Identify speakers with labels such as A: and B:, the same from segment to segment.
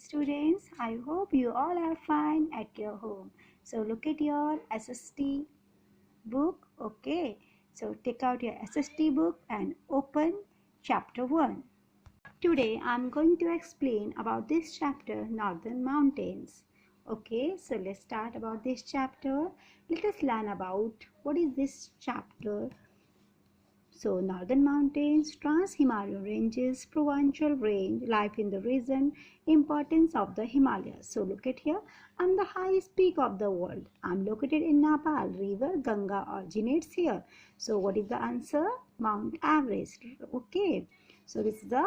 A: students. I hope you all are fine at your home. So look at your SST book. Okay. So take out your SST book and open chapter 1. Today I'm going to explain about this chapter, Northern Mountains. Okay, so let's start about this chapter. Let us learn about what is this chapter. So, Northern Mountains, Trans-Himalayan Ranges, Provincial Range, life in the region, importance of the Himalayas. So, look at here. I'm the highest peak of the world. I'm located in Nepal. River Ganga originates here. So, what is the answer? Mount Everest. Okay. So, this is the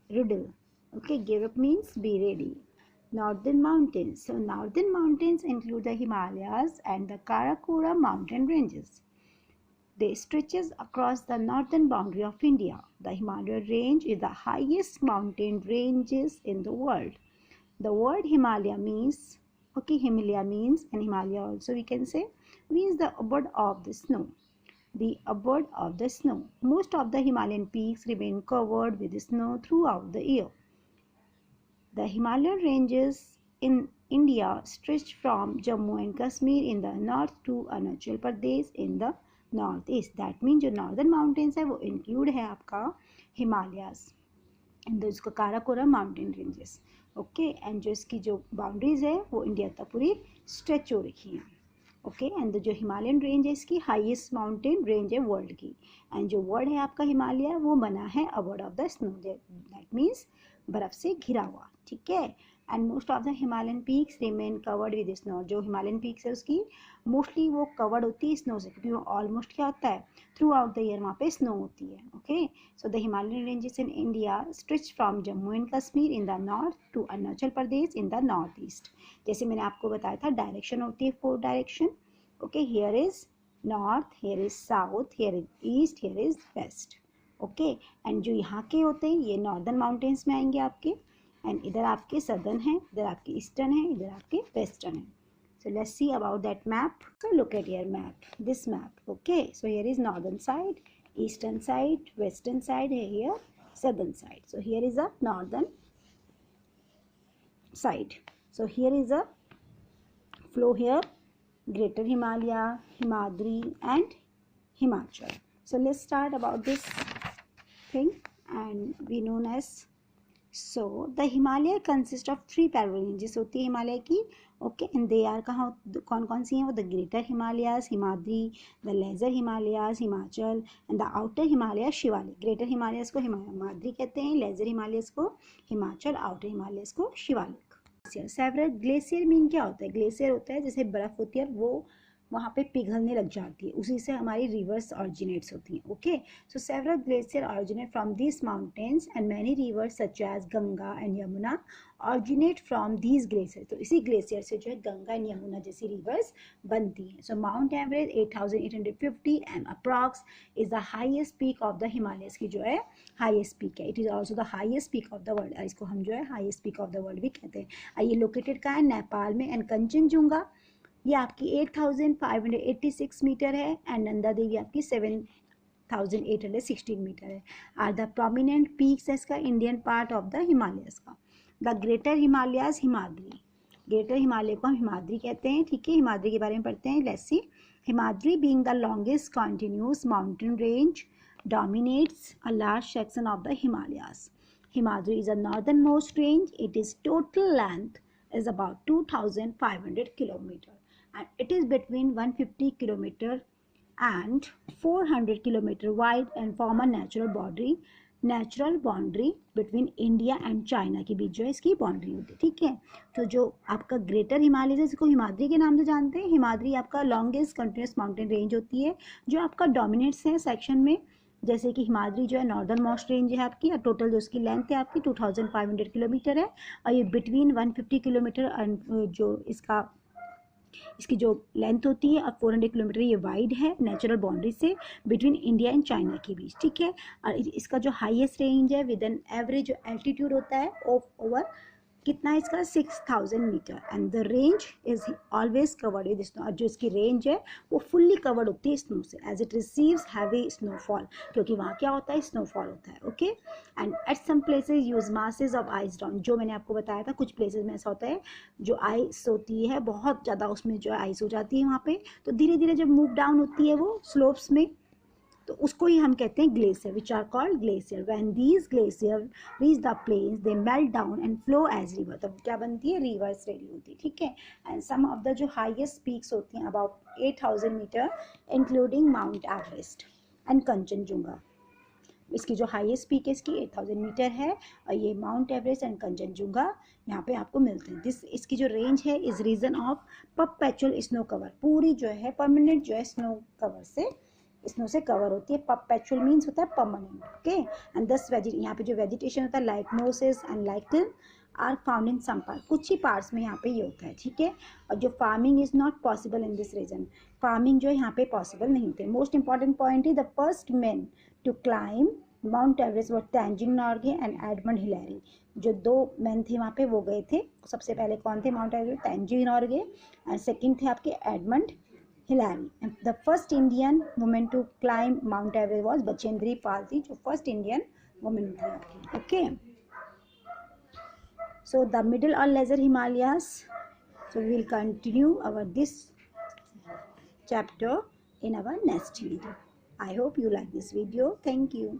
A: riddle. Okay, give up means be ready. Northern Mountains. So, Northern Mountains include the Himalayas and the Karakoram mountain ranges. They stretches across the northern boundary of India. The Himalaya range is the highest mountain ranges in the world. The word Himalaya means, Himalaya means, and Himalaya also we can say, means the abode of the snow. The abode of the snow. Most of the Himalayan peaks remain covered with snow throughout the year. The Himalayan ranges in India stretch from Jammu and Kashmir in the north to Arunachal Pradesh in the north east. That mean जो northern mountains है वो include है आपका Himalayas and इसको Karakoram mountain ranges. Okay, and जो इसकी जो boundaries है वो इंडिया तक पूरी स्ट्रेच हो रखी है. ओके, एंड जो हिमालयन रेंज है इसकी हाईएस्ट माउंटेन रेंज है वर्ल्ड की. एंड जो वर्ड है आपका हिमालय वो बना है abode of the snow. That means बर्फ से घिरा हुआ. ठीक है. And most of the Himalayan peaks remain covered with snow. जो हिमालयन पीक्स है उसकी मोस्टली वो कवर्ड होती है स्नो से, क्योंकि वो ऑलमोस्ट क्या होता है थ्रू आउट द ईयर वहाँ पे स्नो होती है. Okay, so the Himalayan ranges in India stretch from Jammu and Kashmir in the north to Arunachal Pradesh in the north east. जैसे मैंने आपको बताया था डायरेक्शन होती है 4 direction. Okay, here is north, here is south, here is east, here is west. Okay, and जो यहाँ के होते हैं ये नॉर्दर्न माउंटेन्स में आएंगे आपके, एंड इधर आपके सदर्न है, इधर आपके ईस्टर्न है, इधर आपके वेस्टर्न है. So let's see about that map. So look at your map, this map. Okay, so here is northern side, eastern side, western side, here southern side. So here is a northern side. So here is a flow here, Greater Himalaya, Himadri and Himachal. So let's start about this thing, and we known as. So the Himalaya consists of 3 parallel ranges होती है हिमालय की. Okay, and they are कौन कौन सी हैं वो? The greater Himalayas, Himadri, the lesser Himalayas, Himachal, and the outer Himalaya Shivalik. Greater Himalayas को हिमाद्री कहते हैं, लेजर हिमालयस को हिमाचल, आउटर हिमालयस को शिवालिक. सेवरल ग्लेशियर मीन क्या होता है? ग्लेशियर होता है जैसे बर्फ होती है वो वहाँ पे पिघलने लग जाती है, उसी से हमारी रिवर्स ऑरिजिनेट्स होती हैं. Okay, so several glacier originate from this mountains and many rivers such as Ganga and Yamuna originate from these glacier. तो इसी ग्लेशियर से जो है गंगा एंड यमुना जैसी रिवर्स बनती हैं. So Mount Everest 8850 and approx is the highest peak of the Himalayas की जो है हाईएस्ट पीक है. It is also the highest peak of the world. इसको हम जो है highest peak of the world भी कहते हैं. ये लोकेटेड कहाँ है? नेपाल में. एंड कंचनजुंगा ये आपकी 8586 मीटर है, एंड नंदा देवी आपकी 7816 मीटर है. आर द प्रोमिनेंट पीक्स है इसका Indian part of the Himalayas का. The greater Himalayas Himadri. Greater Himalaya को हम हिमाद्री कहते हैं. ठीक है, हिमाद्री के बारे में पढ़ते हैं. Let's see. Himadri being the longest continuous mountain range dominates a large section of the Himalayas. Himadri is the northernmost range. Its total length is about 2500 km. And it is between 150 km and 400 km wide and form a natural boundary between India and China के बीच जो है इसकी boundary होती है. ठीक है, तो जो आपका ग्रेटर हिमालय है इसको हिमाद्री के नाम से जानते हैं. हिमाद्री आपका लॉन्गेस्ट कंटिन्यूस माउंटेन रेंज होती है जो आपका डोमिनेट्स है सेक्शन में. जैसे कि हिमाद्री जो है नॉर्दर्न मोस्ट रेंज है आपकी, और टोटल जो उसकी लेंथ है आपकी 2500 किलोमीटर है, और ये बिटवीन 150 किलोमीटर जो इसकी जो लेंथ होती है और 400 किलोमीटर ये वाइड है नेचुरल बाउंड्री से बिटवीन इंडिया एंड चाइना के बीच. ठीक है, और इसका जो हाईएस्ट रेंज है विद एन एवरेज जो एल्टीट्यूड होता है ऑफ ओवर कितना है इसका 6000 metre and the range is always covered with snow. और जो इसकी रेंज है वो फुल्ली कवर्ड होती है स्नो से as it receives heavy snowfall, क्योंकि वहाँ क्या होता है स्नोफॉल होता है। Okay and at some places huge masses of ice down, जो मैंने आपको बताया था कुछ प्लेसेस में ऐसा होता है जो आइस होती है बहुत ज़्यादा उसमें जो आइस हो जाती है वहाँ पे, तो धीरे धीरे जब मूव डाउन होती है वो स्लोप्स में तो उसको ही हम कहते हैं glacier, which are called glacier. When these glacier reach the plains they melt down and flow as river, तब क्या बनती है रिवर्स रेडी होती है। ठीक है एंड सम ऑफ द जो हाईएस्ट पीक्स होती हैं about 8000 metre including mount Everest and Kanchenjunga. इसकी जो हाईएस्ट पीक है इसकी 8000 मीटर है और ये माउंट एवरेस्ट एंड कंचनजुंगा यहाँ पे आपको मिलते हैं। इसकी जो रेंज है is region of perpetual snow cover, पूरी जो है परमानेंट जो है स्नो कवर से स्नो से कवर होती है। परपेचुअल मीन्स होता है परमानेंट। ओके एंड दस यहाँ पे जो वेजिटेशन होता है like mosses and like are found in some part, कुछ ही पार्ट्स में यहाँ पे ये होता है। ठीक है और जो farming is not possible in this region, farming जो है यहाँ पे पॉसिबल नहीं होते। Most important point is the first man to climb mount Everest were Tenzing Norgay and Edmund Hillary. जो दो मैन थे वहाँ पे वो गए थे, सबसे पहले कौन थे mount Everest, Tenzing Norgay and second थे आपके Edmund Hilari. And the first Indian woman to climb Mount Everest was Bachendri Pal ji, जो first Indian woman थी आपकी। Okay, so the middle or lesser Himalayas, so we will continue our this chapter in our next video. I hope you like this video. Thank you.